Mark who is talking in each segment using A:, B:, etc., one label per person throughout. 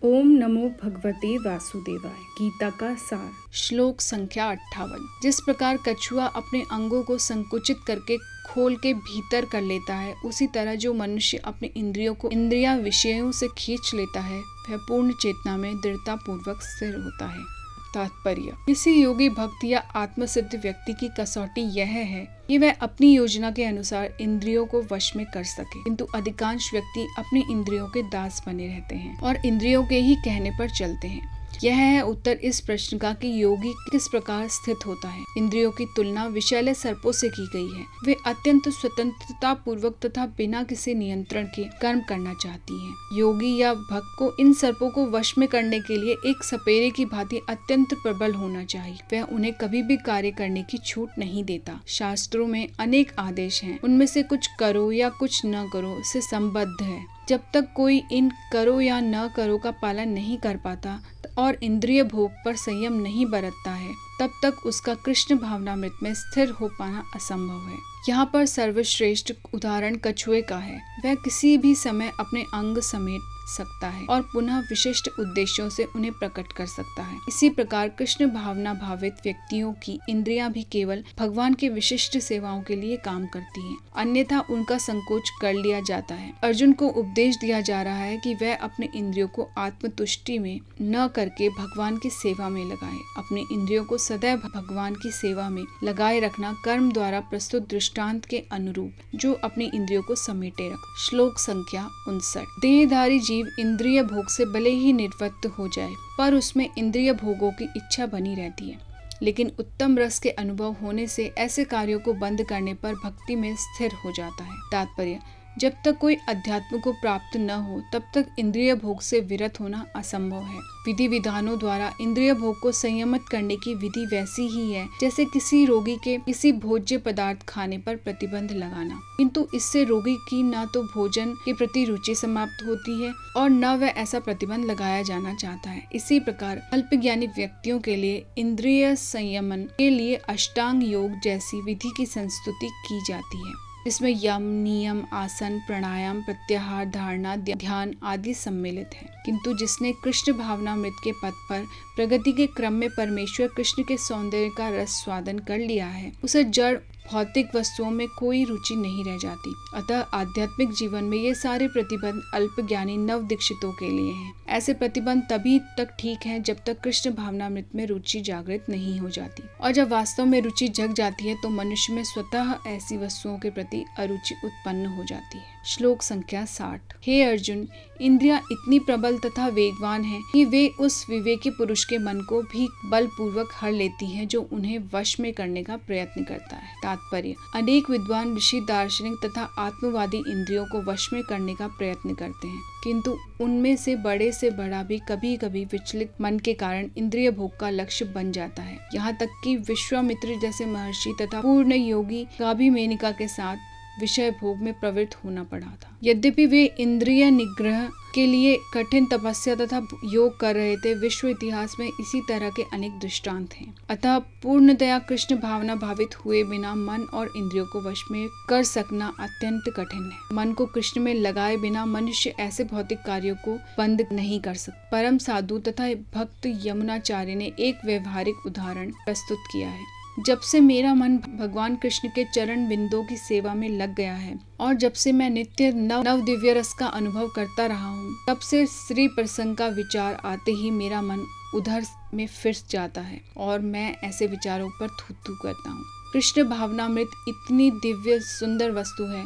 A: ओम नमो भगवते वासुदेवाय। गीता का सार।
B: श्लोक संख्या 58। जिस प्रकार कछुआ अपने अंगों को संकुचित करके खोल के भीतर कर लेता है, उसी तरह जो मनुष्य अपने इंद्रियों को इंद्रिया विषयों से खींच लेता है, वह पूर्ण चेतना में दृढ़ता पूर्वक स्थिर होता है। तात्पर्य: किसी योगी भक्त या आत्मसिद्ध व्यक्ति की कसौटी यह है कि वह अपनी योजना के अनुसार इंद्रियों को वश में कर सके, किंतु अधिकांश व्यक्ति अपनी इंद्रियों के दास बने रहते हैं और इंद्रियों के ही कहने पर चलते हैं। यह है उत्तर इस प्रश्न का कि योगी किस प्रकार स्थित होता है। इंद्रियों की तुलना विषैले सर्पों से की गई है। वे अत्यंत स्वतंत्रता पूर्वक तथा बिना किसी नियंत्रण के कर्म करना चाहती हैं। योगी या भक्त को इन सर्पों को वश में करने के लिए एक सपेरे की भांति अत्यंत प्रबल होना चाहिए। वह उन्हें कभी भी कार्य करने की छूट नहीं देता। शास्त्रों में अनेक आदेश हैं, उनमें से कुछ करो या कुछ न करो से संबद्ध है। जब तक कोई इन करो या न करो का पालन नहीं कर पाता और इंद्रिय भोग पर संयम नहीं बरतता है, तब तक उसका कृष्ण भावनामृत में स्थिर हो पाना असंभव है। यहाँ पर सर्वश्रेष्ठ उदाहरण कछुए का है। वह किसी भी समय अपने अंग समेट सकता है और पुनः विशिष्ट उद्देश्यों से उन्हें प्रकट कर सकता है। इसी प्रकार कृष्ण भावना भावित व्यक्तियों की इंद्रियां भी केवल भगवान की विशिष्ट सेवाओं के लिए काम करती हैं, अन्यथा उनका संकोच कर लिया जाता है। अर्जुन को उपदेश दिया जा रहा है कि वह अपने इंद्रियों को आत्मतुष्टि में न करके भगवान की सेवा में लगाए। अपने इंद्रियों को सदैव भगवान की सेवा में लगाए रखना कर्म द्वारा प्रस्तुत दृष्टांत के अनुरूप, जो अपनी इंद्रियों को समेटे रख। श्लोक संख्या 59। देहधारी जीव इंद्रिय भोग से भले ही निवृत्त हो जाए, पर उसमें इंद्रिय भोगों की इच्छा बनी रहती है। लेकिन उत्तम रस के अनुभव होने से ऐसे कार्यों को बंद करने पर भक्ति में स्थिर हो जाता है। तात्पर्य: जब तक कोई अध्यात्म को प्राप्त न हो, तब तक इंद्रिय भोग से विरत होना असंभव है। विधि विधानों द्वारा इंद्रिय भोग को संयमित करने की विधि वैसी ही है जैसे किसी रोगी के किसी भोज्य पदार्थ खाने पर प्रतिबंध लगाना, किंतु इससे रोगी की न तो भोजन के प्रति रुचि समाप्त होती है और न वह ऐसा प्रतिबंध लगाया जाना चाहता है। इसी प्रकार अल्पज्ञानी व्यक्तियों के लिए इंद्रिय संयमन के लिए अष्टांग योग जैसी विधि की संस्तुति की जाती है, जिसमें यम, नियम, आसन, प्राणायाम, प्रत्याहार, धारणा, ध्यान आदि सम्मिलित है। किंतु जिसने कृष्ण भावनामृत के पथ पर प्रगति के क्रम में परमेश्वर कृष्ण के सौंदर्य का रस स्वादन कर लिया है, उसे जड़ भौतिक वस्तुओं में कोई रुचि नहीं रह जाती। अतः आध्यात्मिक जीवन में ये सारे प्रतिबंध अल्प ज्ञानी नव दीक्षितों के लिए हैं। ऐसे प्रतिबंध तभी तक ठीक हैं जब तक कृष्ण भावनामृत में रुचि जागृत नहीं हो जाती, और जब वास्तव में रुचि जग जाती है तो मनुष्य में स्वतः ऐसी वस्तुओं के प्रति अरुचि उत्पन्न हो जाती है। श्लोक संख्या 60। हे अर्जुन, इंद्रियां इतनी प्रबल तथा वेगवान हैं कि वे उस विवेकी पुरुष के मन को भी बलपूर्वक हर लेती हैं जो उन्हें वश में करने का प्रयत्न करता है। तात्पर्य: अनेक विद्वान ऋषि, दार्शनिक तथा आत्मवादी इंद्रियों को वश में करने का प्रयत्न करते हैं, किंतु उनमें से बड़ा भी कभी कभी विचलित मन के कारण इंद्रिय भोग का लक्ष्य बन जाता है। यहाँ तक कि विश्वामित्र जैसे महर्षि तथा पूर्ण योगी का भी मेनका के साथ विषय भोग में प्रवृत्त होना पड़ा था। यद्यपि वे इंद्रिय निग्रह के लिए कठिन तपस्या तथा योग कर रहे थे, विश्व इतिहास में इसी तरह के अनेक दृष्टांत हैं। अतः पूर्णतया कृष्ण भावना भावित हुए बिना मन और इंद्रियों को वश में कर सकना अत्यंत कठिन है। मन को कृष्ण में लगाए बिना मनुष्य ऐसे भौतिक कार्यों को बंद नहीं कर सकता। परम साधु तथा भक्त यमुनाचार्य ने एक व्यवहारिक उदाहरण प्रस्तुत किया है। जब से मेरा मन भगवान कृष्ण के चरण बिंदों की सेवा में लग गया है और जब से मैं नित्य नव दिव्य रस का अनुभव करता रहा हूँ, तब से श्री प्रसंग का विचार आते ही मेरा मन उधर में फिर जाता है और मैं ऐसे विचारों पर थू करता हूँ। कृष्ण भावनामृत इतनी दिव्य सुंदर वस्तु है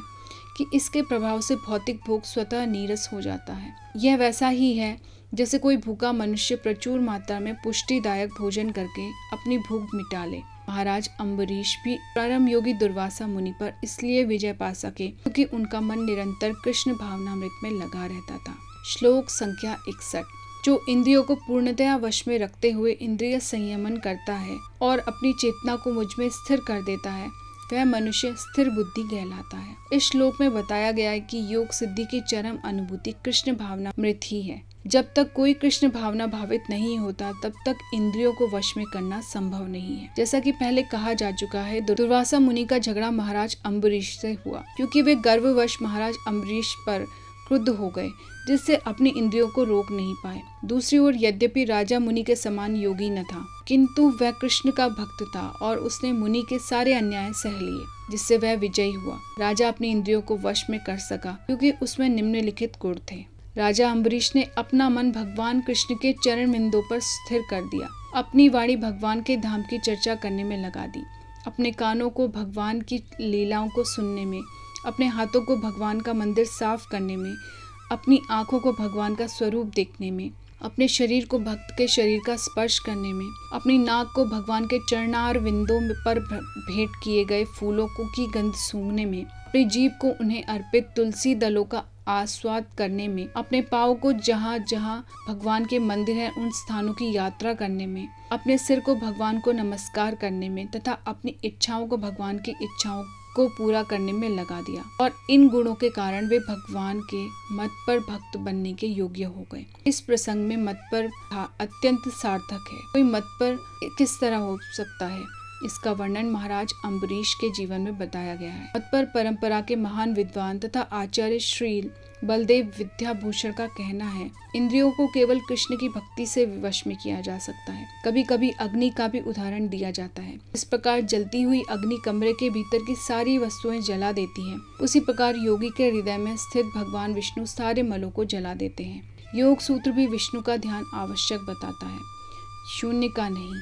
B: कि इसके प्रभाव से भौतिक भोग स्वतः नीरस हो जाता है। यह वैसा ही है जैसे कोई भूखा मनुष्य प्रचुर मात्रा में पुष्टिदायक भोजन करके अपनी भूख मिटा ले। महाराज अम्बरीश भी परम योगी दुर्वासा मुनि पर इसलिए विजय पा सके क्योंकि उनका मन निरंतर कृष्ण भावनामृत में लगा रहता था। श्लोक संख्या 61। जो इंद्रियों को पूर्णतया वश में रखते हुए इंद्रिय संयमन करता है और अपनी चेतना को मुझ में स्थिर कर देता है, वह मनुष्य स्थिर बुद्धि कहलाता है। इस श्लोक में बताया गया है कि योग सिद्धि की चरम अनुभूति कृष्ण भावनामृत ही है। जब तक कोई कृष्ण भावना भावित नहीं होता, तब तक इंद्रियों को वश में करना संभव नहीं है। जैसा कि पहले कहा जा चुका है, दुर्वासा मुनि का झगड़ा महाराज अम्बरीश से हुआ, क्योंकि वे गर्ववश महाराज अम्बरीश पर क्रुद्ध हो गए, जिससे अपनी इंद्रियों को रोक नहीं पाए। दूसरी ओर यद्यपि राजा मुनि के समान योगी न था, किंतु वह कृष्ण का भक्त था और उसने मुनि के सारे अन्याय सह लिए, जिससे वह विजयी हुआ। राजा अपनी इंद्रियों को वश में कर सका क्योंकि उसमें निम्नलिखित गुण थे। राजा अम्बरीश ने अपना मन भगवान कृष्ण के चरण बिंदों पर स्थिर कर दिया, अपनी वाणी भगवान के धाम की चर्चा करने में लगा दी, अपने कानों को भगवान की लीलाओं को सुनने में, अपने हाथों को भगवान का मंदिर साफ करने में, अपनी आंखों को भगवान का स्वरूप देखने में, अपने शरीर को भक्त के शरीर का स्पर्श करने में, अपनी नाक को भगवान के चरणार विंदों पर भेंट किए गए फूलों की गंध सूंघने में, अपनी जीभ को उन्हें अर्पित तुलसी दलों का आस्वाद करने में, अपने पाँव को जहाँ जहाँ भगवान के मंदिर हैं उन स्थानों की यात्रा करने में, अपने सिर को भगवान को नमस्कार करने में तथा अपनी इच्छाओं को भगवान की इच्छाओं को पूरा करने में लगा दिया। और इन गुणों के कारण वे भगवान के मत पर भक्त बनने के योग्य हो गए। इस प्रसंग में मत पर अत्यंत सार्थक है। कोई मत पर किस तरह हो सकता है, इसका वर्णन महाराज अम्बरीश के जीवन में बताया गया है। मत पर परंपरा के महान विद्वान तथा आचार्य श्री बलदेव विद्याभूषण का कहना है, इंद्रियों को केवल कृष्ण की भक्ति से वश में किया जा सकता है। कभी कभी अग्नि का भी उदाहरण दिया जाता है। इस प्रकार जलती हुई अग्नि कमरे के भीतर की सारी वस्तुएं जला देती है, उसी प्रकार योगी के हृदय में स्थित भगवान विष्णु सारे मलों को जला देते हैं। योग सूत्र भी विष्णु का ध्यान आवश्यक बताता है, शून्य का नहीं।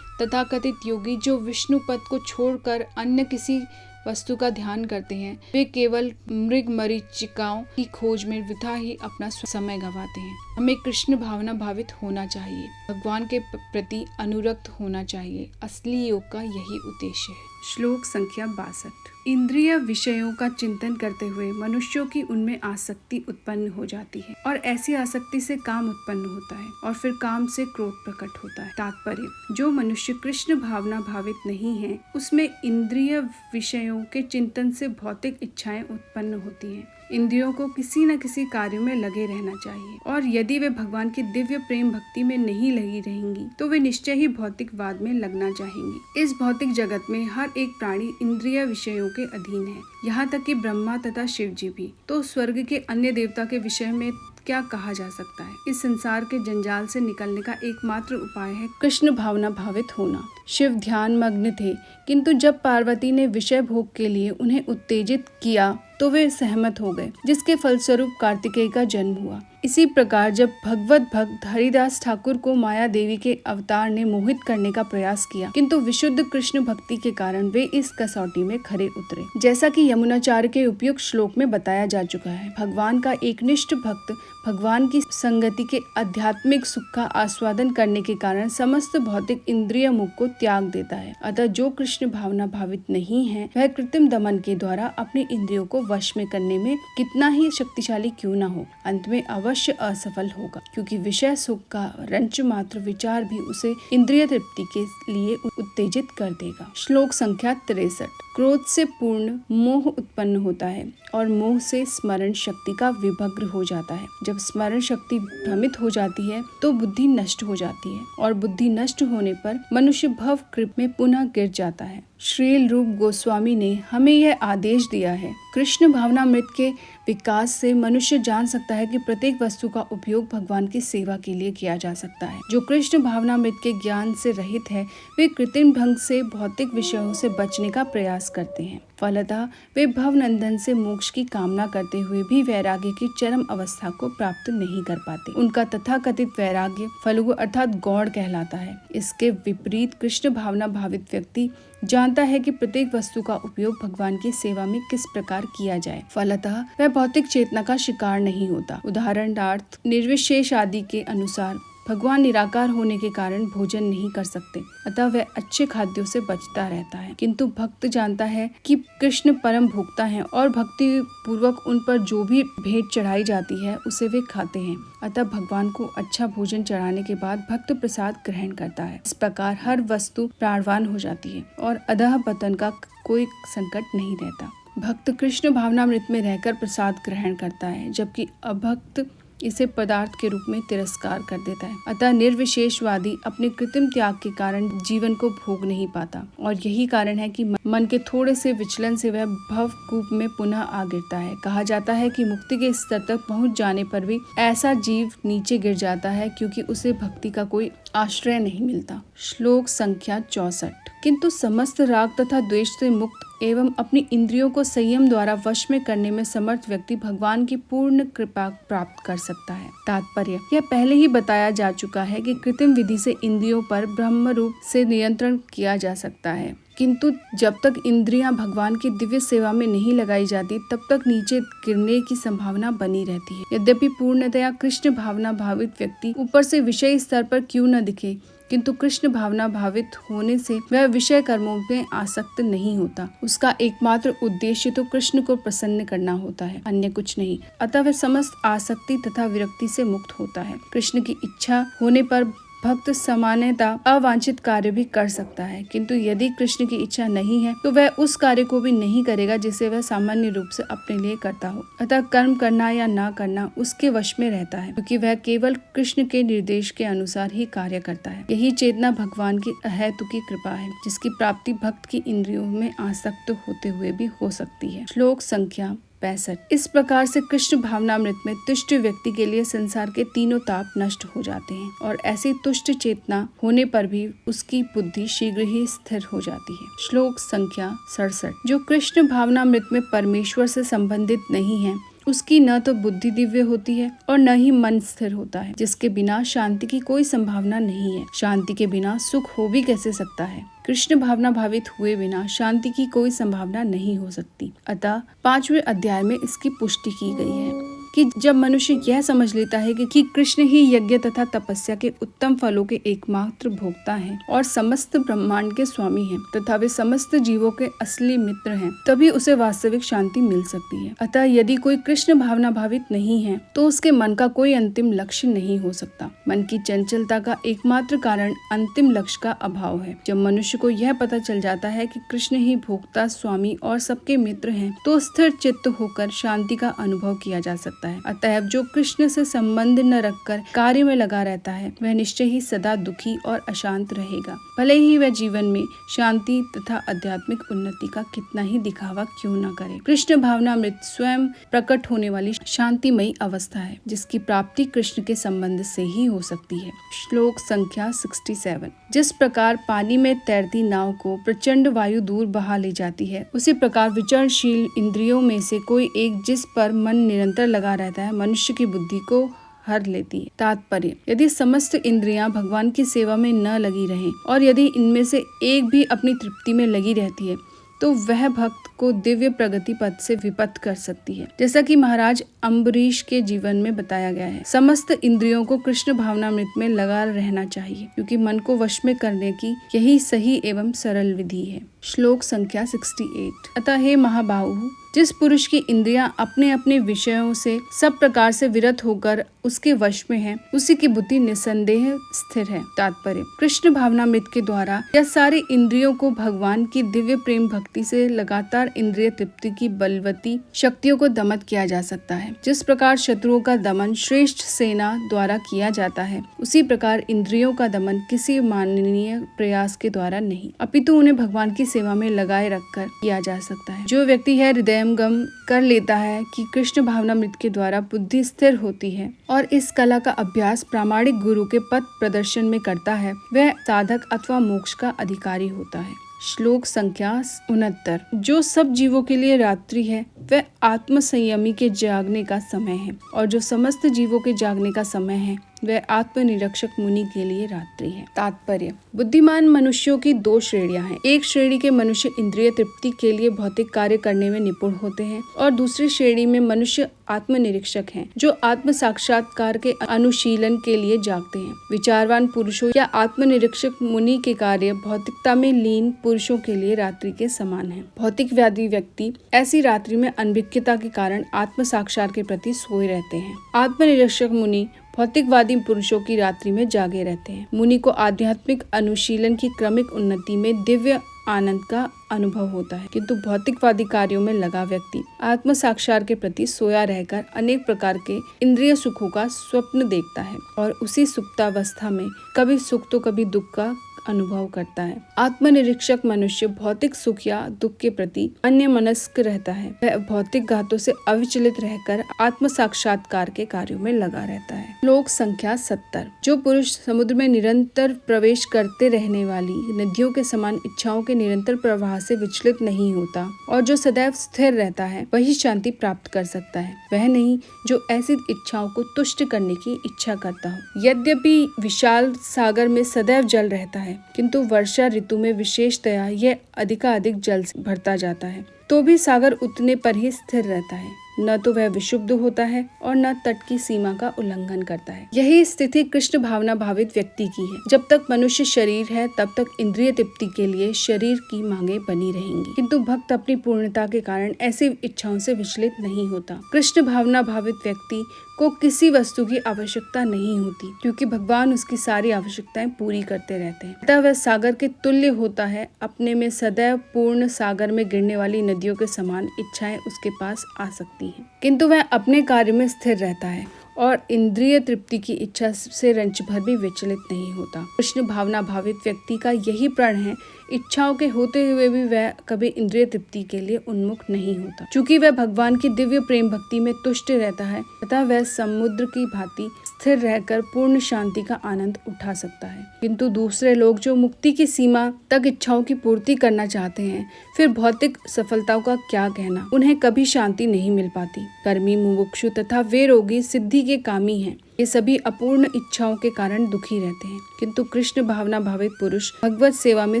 B: तथाकथित योगी जो विष्णु पद को छोड़कर अन्य किसी वस्तु का ध्यान करते हैं, वे केवल मृग मरीचिकाओं की खोज में वृथा ही अपना समय गंवाते हैं। हमें कृष्ण भावना भावित होना चाहिए, भगवान के प्रति अनुरक्त होना चाहिए। असली योग का यही उद्देश्य है।
A: श्लोक संख्या 62। इंद्रिय विषयों का चिंतन करते हुए मनुष्यों की उनमें आसक्ति उत्पन्न हो जाती है और ऐसी आसक्ति से काम उत्पन्न होता है और फिर काम से क्रोध प्रकट होता है। तात्पर्य, जो मनुष्य कृष्ण भावना भावित नहीं है, उसमें इंद्रिय विषयों के चिंतन से भौतिक इच्छाएं उत्पन्न होती हैं। इंद्रियों को किसी न किसी कार्य में लगे रहना चाहिए और यदि वे भगवान की दिव्य प्रेम भक्ति में नहीं लगी रहेंगी तो वे निश्चय ही भौतिकवाद में लगना चाहेंगी। इस भौतिक जगत में हर एक प्राणी इंद्रिय विषयों के अधीन है, यहाँ तक कि ब्रह्मा तथा शिव जी भी। तो स्वर्ग के अन्य देवता के विषय में क्या कहा जा सकता है। इस संसार के जंजाल से निकलने का एकमात्र उपाय है कृष्ण भावना भावित होना। शिव ध्यान मग्न थे, किंतु जब पार्वती ने विषय भोग के लिए उन्हें उत्तेजित किया तो वे सहमत हो गए, जिसके फलस्वरूप कार्तिकेय का जन्म हुआ। इसी प्रकार जब भगवत भक्त हरिदास ठाकुर को माया देवी के अवतार ने मोहित करने का प्रयास किया, किंतु विशुद्ध कृष्ण भक्ति के कारण वे इस कसौटी में खरे उतरे। जैसा कि यमुनाचार्य के उपयुक्त श्लोक में बताया जा चुका है, भगवान का एकनिष्ठ भक्त भगवान की संगति के आध्यात्मिक सुख का आस्वादन करने के कारण समस्त भौतिक इंद्रिय मुख को त्याग देता है। अतः जो कृष्ण भावना भावित नहीं है, वह कृत्रिम दमन के द्वारा अपनी इंद्रियों को वश में करने में कितना ही शक्तिशाली क्यों न हो, अंत में अवश्य असफल होगा, क्योंकि विषय सुख का रंच मात्र विचार भी उसे इंद्रिय तृप्ति के लिए उत्तेजित कर देगा। श्लोक संख्या 63। क्रोध से पूर्ण मोह उत्पन्न होता है और मोह से स्मरण शक्ति का विभग्र हो जाता है। जब स्मरण शक्ति भ्रमित हो जाती है तो बुद्धि नष्ट हो जाती है और बुद्धि नष्ट होने पर मनुष्य भव कृप में पुनः गिर जाता है। श्रील रूप गोस्वामी ने हमें यह आदेश दिया है, कृष्ण भावनामृत के विकास से मनुष्य जान सकता है कि प्रत्येक वस्तु का उपयोग भगवान की सेवा के लिए किया जा सकता है। जो कृष्ण भावनामृत के ज्ञान से रहित है, वे कृत्रिम ढंग से भौतिक विषयों से बचने का प्रयास करते हैं। फलतः वे भवनंदन से मोक्ष की कामना करते हुए भी वैराग्य की चरम अवस्था को प्राप्त नहीं कर पाते। उनका तथाकथित वैराग्य फल्गु अर्थात गौड़ कहलाता है। इसके विपरीत कृष्ण भावना भावित व्यक्ति जानता है कि प्रत्येक वस्तु का उपयोग भगवान की सेवा में किस प्रकार किया जाए। फलतः वह भौतिक चेतना का शिकार नहीं होता। उदाहरणार्थ निर्विशेष आदि के अनुसार भगवान निराकार होने के कारण भोजन नहीं कर सकते, अतः वह अच्छे खाद्यों से बचता रहता है। किंतु भक्त जानता है कि कृष्ण परम भोक्ता हैं और भक्ति पूर्वक उन पर जो भी भेंट चढ़ाई जाती है उसे वे खाते हैं, अतः भगवान को अच्छा भोजन चढ़ाने के बाद भक्त प्रसाद ग्रहण करता है। इस प्रकार हर वस्तु प्राणवान हो जाती है और अधः पतन का कोई संकट नहीं रहता। भक्त कृष्ण भावनामृत में रहकर प्रसाद ग्रहण करता है, जबकि अभक्त इसे पदार्थ के रूप में तिरस्कार कर देता है। अतः निर्विशेषवादी अपने कृत्रिम त्याग के कारण जीवन को भोग नहीं पाता और यही कारण है कि मन के थोड़े से विचलन से वह भवकूप में पुनः आ गिरता है। कहा जाता है कि मुक्ति के स्तर तक पहुंच जाने पर भी ऐसा जीव नीचे गिर जाता है क्योंकि उसे भक्ति का कोई आश्रय नहीं मिलता। श्लोक संख्या 64। किंतु समस्त राग तथा द्वेष से मुक्त एवं अपनी इंद्रियों को संयम द्वारा वश में करने में समर्थ व्यक्ति भगवान की पूर्ण कृपा प्राप्त कर सकता है। तात्पर्य, यह पहले ही बताया जा चुका है कि कृत्रिम विधि से इंद्रियों पर ब्रह्म रूप से नियंत्रण किया जा सकता है, किंतु जब तक इंद्रियां भगवान की दिव्य सेवा में नहीं लगाई जाती तब तक नीचे गिरने की संभावना बनी रहती है। यद्यपि पूर्णतया कृष्ण भावना भावित व्यक्ति ऊपर से विषय स्तर पर क्यों न दिखे, किंतु कृष्ण भावना भावित होने से वह विषय कर्मों में आसक्त नहीं होता। उसका एकमात्र उद्देश्य तो कृष्ण को प्रसन्न करना होता है, अन्य कुछ नहीं। अतः वह समस्त आसक्ति तथा विरक्ति से मुक्त होता है। कृष्ण की इच्छा होने पर भक्त सामान्यतः अवांछित कार्य भी कर सकता है, किंतु यदि कृष्ण की इच्छा नहीं है तो वह उस कार्य को भी नहीं करेगा जिसे वह सामान्य रूप से अपने लिए करता हो। अतः कर्म करना या ना करना उसके वश में रहता है, क्योंकि वह केवल कृष्ण के निर्देश के अनुसार ही कार्य करता है। यही चेतना भगवान की अहेतुकी कृपा है, जिसकी प्राप्ति भक्त की इंद्रियों में आसक्त होते हुए भी हो सकती है। श्लोक संख्या 65। इस प्रकार से कृष्ण भावनामृत में तुष्ट व्यक्ति के लिए संसार के तीनों ताप नष्ट हो जाते हैं और ऐसी तुष्ट चेतना होने पर भी उसकी बुद्धि शीघ्र ही स्थिर हो जाती है। श्लोक संख्या 67। जो कृष्ण भावनामृत में परमेश्वर से संबंधित नहीं है उसकी न तो बुद्धि दिव्य होती है और न ही मन स्थिर होता है, जिसके बिना शांति की कोई संभावना नहीं है। शांति के बिना सुख हो भी कैसे सकता है। कृष्ण भावना भावित हुए बिना शांति की कोई संभावना नहीं हो सकती। अतः 5वें अध्याय में इसकी पुष्टि की गई है कि जब मनुष्य यह समझ लेता है कि कृष्ण ही यज्ञ तथा तपस्या के उत्तम फलों के एकमात्र भोक्ता हैं और समस्त ब्रह्मांड के स्वामी हैं तथा वे समस्त जीवों के असली मित्र हैं, तभी उसे वास्तविक शांति मिल सकती है। अतः यदि कोई कृष्ण भावना भावित नहीं है तो उसके मन का कोई अंतिम लक्ष्य नहीं हो सकता। मन की चंचलता का एकमात्र कारण अंतिम लक्ष्य का अभाव है। जब मनुष्य को यह पता चल जाता है कि कृष्ण ही भोक्ता, स्वामी और सबके मित्र हैं, तो स्थिर चित्त होकर शांति का अनुभव किया जा सकता है। अतएव जो कृष्ण से संबंध न रखकर कार्य में लगा रहता है वह निश्चय ही सदा दुखी और अशांत रहेगा, भले ही वह जीवन में शांति तथा आध्यात्मिक उन्नति का कितना ही दिखावा क्यों न करे। कृष्ण भावनामृत स्वयं प्रकट होने वाली शांतिमयी अवस्था है, जिसकी प्राप्ति कृष्ण के संबंध से ही हो सकती है। श्लोक संख्या 67। जिस प्रकार पानी में तैरती नाव को प्रचंड वायु दूर बहा ले जाती है, उसी प्रकार विचरणशील इंद्रियों में से कोई एक जिस पर मन निरंतर लगा रहता है मनुष्य की बुद्धि को हर लेती है। तात्पर्य, यदि समस्त इंद्रियां भगवान की सेवा में न लगी रहें और यदि इनमें से एक भी अपनी तृप्ति में लगी रहती है तो वह भक्त को दिव्य प्रगति पथ से विपथ कर सकती है, जैसा कि महाराज अम्बरीश के जीवन में बताया गया है। समस्त इंद्रियों को कृष्ण भावनामृत में लगा रहना चाहिए, क्योंकि मन को वश में करने की यही सही एवं सरल विधि है। श्लोक संख्या 68। अतः हे महाबाहु, जिस पुरुष की इंद्रियां अपने अपने विषयों से सब प्रकार से विरत होकर उसके वश में है, उसी की बुद्धि निसंदेह स्थिर है। तात्पर्य, कृष्ण भावनामृत के द्वारा यह सारी इंद्रियों को भगवान की दिव्य प्रेम भक्ति से लगातार इंद्रिय तृप्ति की बलवती शक्तियों को दमन किया जा सकता है। जिस प्रकार शत्रुओं का दमन श्रेष्ठ सेना द्वारा किया जाता है, उसी प्रकार इंद्रियों का दमन किसी माननीय प्रयास के द्वारा नहीं, अपितु उन्हें भगवान की सेवा में लगाए रखकर किया जा सकता है। जो व्यक्ति है हृदयंगम कर लेता है कि कृष्ण भावनामृत के द्वारा बुद्धि स्थिर होती है और इस कला का अभ्यास प्रामाणिक गुरु के पथ प्रदर्शन में करता है, वह साधक अथवा मोक्ष का अधिकारी होता है। श्लोक संख्या 69। जो सब जीवों के लिए रात्रि है वह आत्म संयमी के जागने का समय है, और जो समस्त जीवों के जागने का समय है वह आत्मनिरीक्षक मुनि के लिए रात्रि है। तात्पर्य, बुद्धिमान मनुष्यों की दो श्रेणियां हैं। एक श्रेणी के मनुष्य इंद्रिय तृप्ति के लिए भौतिक कार्य करने में निपुण होते हैं और दूसरी श्रेणी में मनुष्य आत्मनिरीक्षक हैं, जो आत्म साक्षात्कार के अनुशीलन के लिए जागते हैं। विचारवान पुरुषों या आत्मनिरीक्षक मुनि के कार्य भौतिकता में लीन पुरुषों के लिए रात्रि के समान है। भौतिकवादी व्यक्ति ऐसी रात्रि में अनभिज्ञता के कारण आत्म साक्षात्कार के प्रति सोए रहते हैं। आत्मनिरीक्षक मुनि भौतिकवादी पुरुषों की रात्रि में जागे रहते हैं। मुनि को आध्यात्मिक अनुशीलन की क्रमिक उन्नति में दिव्य आनंद का अनुभव होता है। किंतु भौतिकवादी कार्यों में लगा व्यक्ति आत्म साक्षात्कार के प्रति सोया रहकर अनेक प्रकार के इंद्रिय सुखों का स्वप्न देखता है और उसी सुप्तावस्था में कभी सुख तो कभी दुख का अनुभव करता है। आत्मनिरीक्षक मनुष्य भौतिक सुख या दुख के प्रति अन्य मनस्क रहता है। वह भौतिक घातों से अविचलित रहकर आत्म साक्षात्कार के कार्यों में लगा रहता है। श्लोक संख्या 70। जो पुरुष समुद्र में निरंतर प्रवेश करते रहने वाली नदियों के समान इच्छाओं के निरंतर प्रवाह से विचलित नहीं होता और जो सदैव स्थिर रहता है, वही शांति प्राप्त कर सकता है। वह नहीं जो ऐसी इच्छाओं को तुष्ट करने की इच्छा करता हो। यद्यपि विशाल सागर में सदैव जल रहता है, किंतु वर्षा ऋतु में विशेषतया यह अधिकाधिक जल से भरता जाता है, तो भी सागर उतने पर ही स्थिर रहता है। न तो वह विशुद्ध होता है और न तट की सीमा का उल्लंघन करता है। यही स्थिति कृष्ण भावना भावित व्यक्ति की है। जब तक मनुष्य शरीर है, तब तक इंद्रिय तृप्ति के लिए शरीर की मांगे बनी रहेंगी, किंतु भक्त अपनी पूर्णता के कारण ऐसी इच्छाओं से विचलित नहीं होता। कृष्ण भावना भावित व्यक्ति को किसी वस्तु की आवश्यकता नहीं होती, क्योंकि भगवान उसकी सारी आवश्यकताएं पूरी करते रहते हैं। अतः वह सागर के तुल्य होता है। अपने में सदैव पूर्ण सागर में गिरने वाली नदियों के समान इच्छाएं उसके पास आ सकती हैं, किंतु वह अपने कार्य में स्थिर रहता है और इंद्रिय तृप्ति की इच्छा से रंच भर भी विचलित नहीं होता। कृष्ण भावना भावित व्यक्ति का यही प्रण है। इच्छाओं के होते हुए भी वह कभी इंद्रिय तृप्ति के लिए उन्मुख नहीं होता। चूंकि वह भगवान की दिव्य प्रेम भक्ति में तुष्ट रहता है, अतः वह समुद्र की भांति स्थिर रहकर पूर्ण शांति का आनंद उठा सकता है। किंतु दूसरे लोग जो मुक्ति की सीमा तक इच्छाओं की पूर्ति करना चाहते हैं, फिर भौतिक सफलताओं का क्या कहना, उन्हें कभी शांति नहीं मिल पाती। कर्मी, मुमुक्षु तथा वे रोगी सिद्धि के कामी हैं। ये सभी अपूर्ण इच्छाओं के कारण दुखी रहते हैं, किंतु कृष्ण भावना भावित पुरुष भगवत सेवा में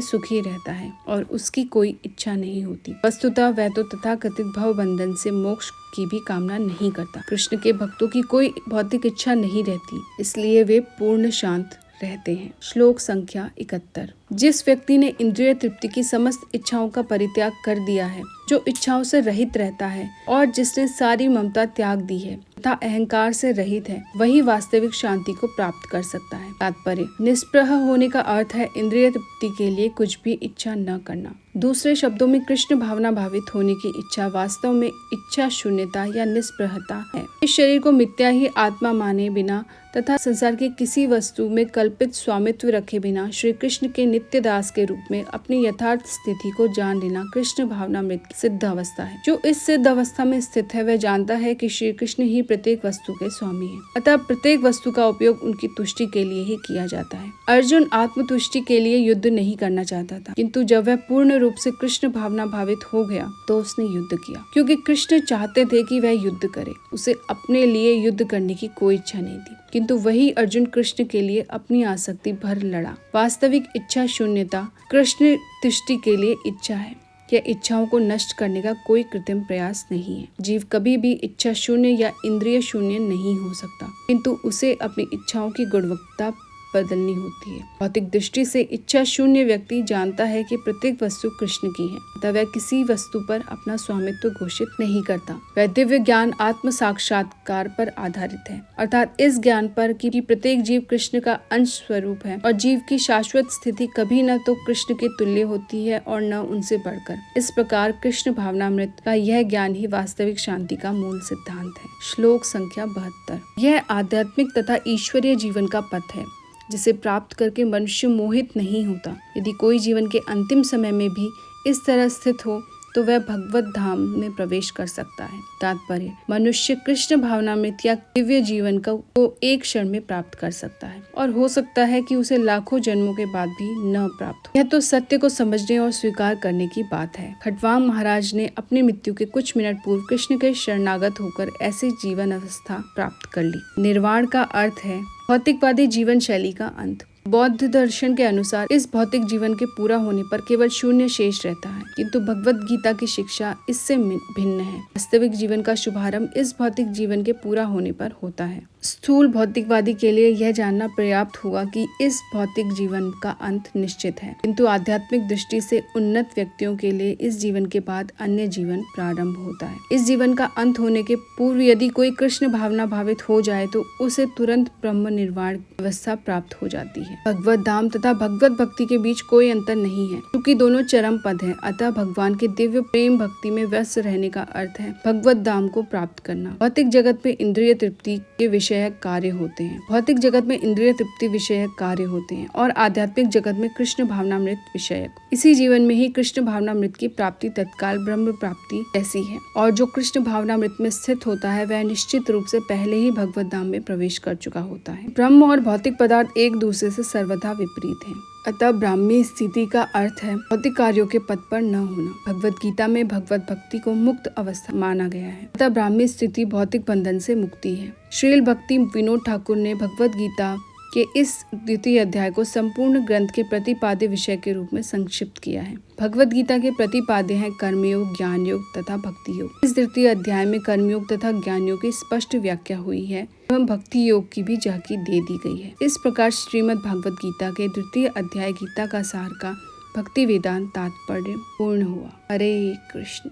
A: सुखी रहता है और उसकी कोई इच्छा नहीं होती। वस्तुतः वह तो तथाकथित भव बंधन से मोक्ष की भी कामना नहीं करता। कृष्ण के भक्तों की कोई भौतिक इच्छा नहीं रहती, इसलिए वे पूर्ण शांत रहते हैं। श्लोक संख्या 71। जिस व्यक्ति ने इंद्रिय तृप्ति की समस्त इच्छाओं का परित्याग कर दिया है, जो इच्छाओं से रहित रहता है और जिसने सारी ममता त्याग दी है तथा अहंकार से रहित है, वही वास्तविक शांति को प्राप्त कर सकता है। तात्पर्य: निष्प्रह होने का अर्थ है इंद्रिय तृप्ति के लिए कुछ भी इच्छा न करना। दूसरे शब्दों में कृष्ण भावना भावित होने की इच्छा वास्तव में इच्छा शून्यता या निष्प्रहता है। इस शरीर को मिथ्या ही आत्मा माने बिना तथा संसार की किसी वस्तु में कल्पित स्वामित्व रखे बिना श्री कृष्ण के नित्य दास के रूप में अपनी यथार्थ स्थिति को जान लेना कृष्ण भावनामृत की सिद्ध अवस्था है। जो इस सिद्ध अवस्था में स्थित है, वह जानता है कि श्री कृष्ण ही प्रत्येक वस्तु के स्वामी है, अतः प्रत्येक वस्तु का उपयोग उनकी तुष्टि के लिए ही किया जाता है। अर्जुन आत्मतुष्टि के लिए युद्ध नहीं करना चाहता था, किंतु जब वह पूर्ण रूप से कृष्ण भावना भावित हो गया तो उसने युद्ध किया, क्योंकि कृष्ण चाहते थे कि वह युद्ध करे। उसे अपने लिए युद्ध करने की कोई इच्छा नहीं थी, किंतु वही अर्जुन कृष्ण के लिए अपनी आसक्ति भर लड़ा। वास्तविक इच्छा शून्यता कृष्ण तुष्टि के लिए इच्छा है। यह इच्छाओं को नष्ट करने का कोई कृत्रिम प्रयास नहीं है। जीव कभी भी इच्छा शून्य या इंद्रिय शून्य नहीं हो सकता, किंतु उसे अपनी इच्छाओं की गुणवत्ता बदलनी होती है। भौतिक दृष्टि से इच्छा शून्य व्यक्ति जानता है कि प्रत्येक वस्तु कृष्ण की है, अतः वह किसी वस्तु पर अपना स्वामित्व घोषित नहीं करता। वह दिव्य ज्ञान आत्म साक्षात्कार पर आधारित है, अर्थात इस ज्ञान पर कि प्रत्येक जीव कृष्ण का अंश स्वरूप है और जीव की शाश्वत स्थिति कभी न तो कृष्ण के तुल्य होती है और न उनसे बढ़कर। इस प्रकार कृष्ण भावनामृत का यह ज्ञान ही वास्तविक शांति का मूल सिद्धांत है। श्लोक संख्या 72। यह आध्यात्मिक तथा ईश्वरीय जीवन का पथ है, जिसे प्राप्त करके मनुष्य मोहित नहीं होता। यदि कोई जीवन के अंतिम समय में भी इस तरह स्थित हो तो वह भगवत धाम में प्रवेश कर सकता है। तात्पर्य: मनुष्य कृष्ण भावनामृत या दिव्य जीवन को एक क्षण में प्राप्त कर सकता है और हो सकता है कि उसे लाखों जन्मों के बाद भी न प्राप्त हो। यह तो सत्य को समझने और स्वीकार करने की बात है। खटवांग महाराज ने अपनी मृत्यु के कुछ मिनट पूर्व कृष्ण के शरणागत होकर ऐसी जीवन अवस्था प्राप्त कर ली। निर्वाण का अर्थ है भौतिकवादी जीवन शैली का अंत। बौद्ध दर्शन के अनुसार इस भौतिक जीवन के पूरा होने पर केवल शून्य शेष रहता है, किंतु भगवत गीता की शिक्षा इससे भिन्न है। वास्तविक जीवन का शुभारंभ इस भौतिक जीवन के पूरा होने पर होता है। स्थूल भौतिकवादी के लिए यह जानना पर्याप्त होगा कि इस भौतिक जीवन का अंत निश्चित है, किंतु आध्यात्मिक दृष्टि से उन्नत व्यक्तियों के लिए इस जीवन के बाद अन्य जीवन प्रारंभ होता है। इस जीवन का अंत होने के पूर्व यदि कोई कृष्ण भावना भावित हो जाए तो उसे तुरंत ब्रह्म निर्वाण अवस्था प्राप्त हो जाती है। भगवत धाम तथा भगवत भक्ति के बीच कोई अंतर नहीं है, क्योंकि दोनों चरम पद हैं। अतः भगवान के दिव्य प्रेम भक्ति में व्यस्त रहने का अर्थ है भगवत धाम को प्राप्त करना। भौतिक जगत में इंद्रिय तृप्ति के विषयक कार्य होते हैं। भौतिक जगत में इंद्रिय तृप्ति विषयक कार्य होते हैं और आध्यात्मिक जगत में कृष्ण भावनामृत विषयक। इसी जीवन में ही कृष्ण भावनामृत की प्राप्ति तत्काल ब्रह्म प्राप्ति ऐसी है, और जो कृष्ण भावनामृत में स्थित होता है वह निश्चित रूप से पहले ही भगवत धाम में प्रवेश कर चुका होता है। ब्रह्म और भौतिक पदार्थ एक दूसरे से सर्वथा विपरीत हैं। अतः ब्राह्मी स्थिति का अर्थ है भौतिक कार्यों के पद पर न होना। भगवत गीता में भगवत भक्ति को मुक्त अवस्था माना गया है। अतः ब्राह्मी स्थिति भौतिक बंधन से मुक्ति है। श्रील भक्ति विनोद ठाकुर ने भगवत गीता के इस द्वितीय अध्याय को संपूर्ण ग्रंथ के प्रतिपाद्य विषय के रूप में संक्षिप्त किया है। भगवत गीता के प्रतिपाद्य हैं कर्मयोग, ज्ञान योग तथा भक्ति योग। इस द्वितीय अध्याय में कर्मयोग तथा ज्ञान योग की स्पष्ट व्याख्या हुई है एवं भक्ति योग की भी झांकी दे दी गई है। इस प्रकार श्रीमद् भागवत गीता के द्वितीय अध्याय गीता का सार का भक्ति वेदांत तात्पर्य पूर्ण हुआ। हरे कृष्ण।